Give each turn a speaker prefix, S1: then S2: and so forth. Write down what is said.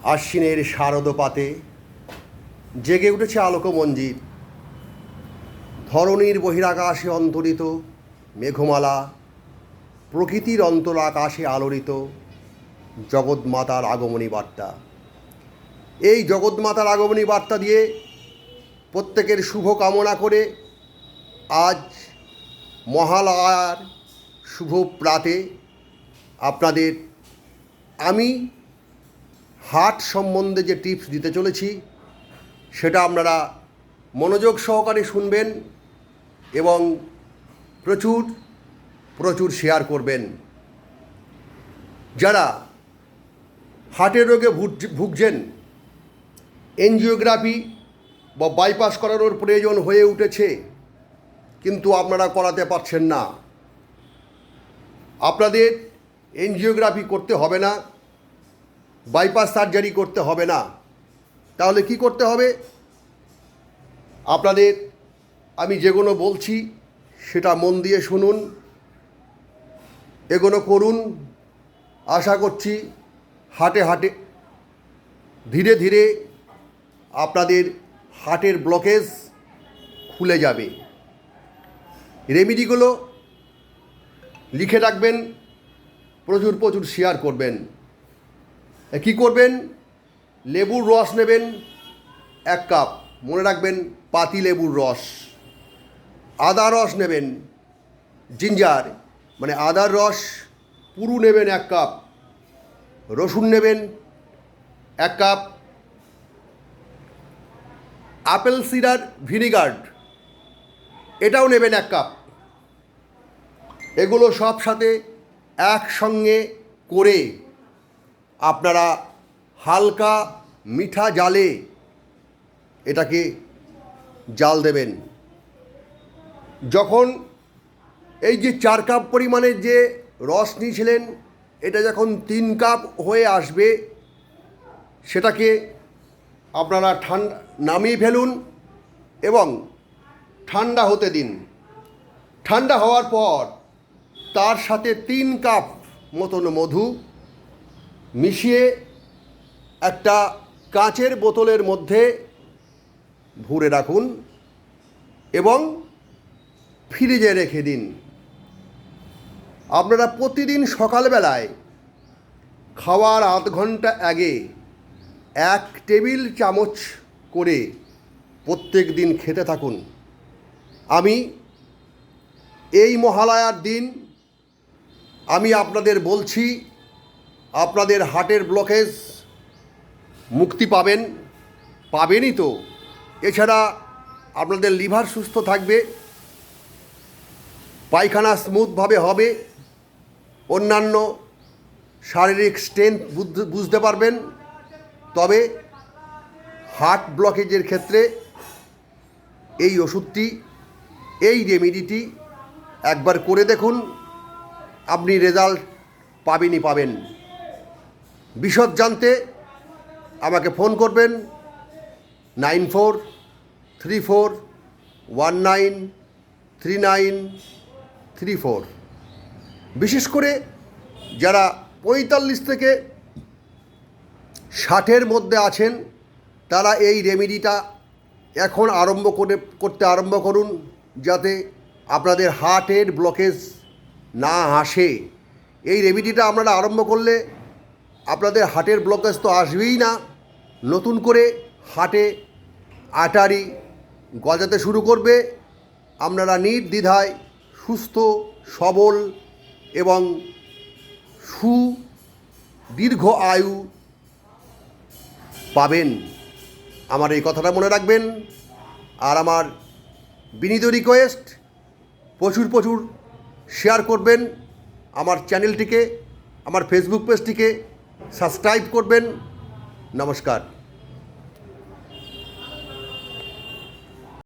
S1: আশ্বিনের শারদপাতে জেগে উঠেছে আলোকমঞ্জির। ধরণীর বহিরাকাশে অন্তরিত মেঘমালা, প্রকৃতির অন্তর আকাশে আলোড়িত জগৎমাতার আগমনী বার্তা। এই জগৎমাতার আগমনী বার্তা দিয়ে প্রত্যেকের শুভ কামনা করে আজ মহালয়ার শুভ প্রাতে আপনাদের আমি হাট সম্বন্ধে যে টিপস দিতে চলেছি সেটা আপনারা মনোযোগ সহকারে শুনবেন এবং প্রচুর প্রচুর শেয়ার করবেন। যারা হার্টের রোগে ভুগছেন, এনজিওগ্রাফি বা বাইপাস করানোর প্রয়োজন হয়ে উঠেছে কিন্তু আপনারা করাতে পারছেন না, আপনাদের এনজিওগ্রাফি করতে হবে না, বাইপাস সার্জারি করতে হবে না, তাহলে কি করতে হবে? আপনাদের আমি যেগুলো বলছি সেটা মন দিয়ে শুনুন, এগুলো করুন। আশা করছি হাটে হাটে ধীরে ধীরে আপনাদের হার্টের ব্লকেজ খুলে যাবে। রেমেডিগুলো লিখে রাখবেন, প্রচুর প্রচুর শেয়ার করবেন। কি করবেন? লেবুর রস নেবেন 1 কাপ, মনে রাখবেন পাতি লেবুর রস। আদা রস নেবেন, জিঞ্জার মানে আদার রস পুরু নেবেন 1 কাপ। রসুন নেবেন 1 কাপ। আপেল সিডার ভিনিগার এটাও নেবেন 1 কাপ। এগুলো সব সাথে একসঙ্গে করে আপনারা হালকা মিঠা জালে এটাকে জাল দেবেন। যখন এই যে 4 কাপ পরিমাণের যে রস নিয়েছিলেন এটা যখন 3 কাপ হয়ে আসবে সেটাকে আপনারা নামিয়ে ফেলুন এবং ঠান্ডা হতে দিন। ঠান্ডা হওয়ার পর তার সাথে 3 কাপ মতন মধু মিশিয়ে একটা কাঁচের বোতলের মধ্যে ভরে রাখুন এবং ফ্রিজে রেখে দিন। আপনারা প্রতিদিন সকালবেলায় খাওয়ার আধ ঘন্টা আগে 1 টেবিল চামচ করে প্রত্যেক দিন খেতে থাকুন। আমি এই মহালয়ার দিন আমি আপনাদের বলছি, আপনাদের হার্টের ব্লকেজ মুক্তি পাবেনই তো, এছাড়া আপনাদের লিভার সুস্থ থাকবে, পায়খানা স্মুথভাবে হবে, অন্যান্য শারীরিক স্ট্রেংথ বুঝতে পারবেন। তবে হার্ট ব্লকেজের ক্ষেত্রে এই ওষুধটি, এই রেমেডিটি একবার করে দেখুন, আপনি রেজাল্ট পাবেন। বিশদ জানতে আমাকে ফোন করবেন 9434193934। বিশেষ করে যারা 45 থেকে 60-এর মধ্যে আছেন তারা এই রেমেডিটা এখন করতে আরম্ভ করুন, যাতে আপনাদের হার্টের ব্লকেজ না আসে। এই রেমেডিটা আপনারা আরম্ভ করলে আপনাদের হার্টের ব্লকেজ তো আসবেই না, নতুন করে হার্টে আর্টারি গজাতে শুরু করবে। আপনারা নির্দ্বিধায় সুস্থ সবল এবং সুদীর্ঘ আয়ু পাবেন। আমার এই কথাটা মনে রাখবেন। আর আমার বিনীত রিকোয়েস্ট, প্রচুর প্রচুর শেয়ার করবেন, আমার চ্যানেলটিকে, আমার ফেসবুক পেজটিকে সাবস্ক্রাইব করবেন। নমস্কার।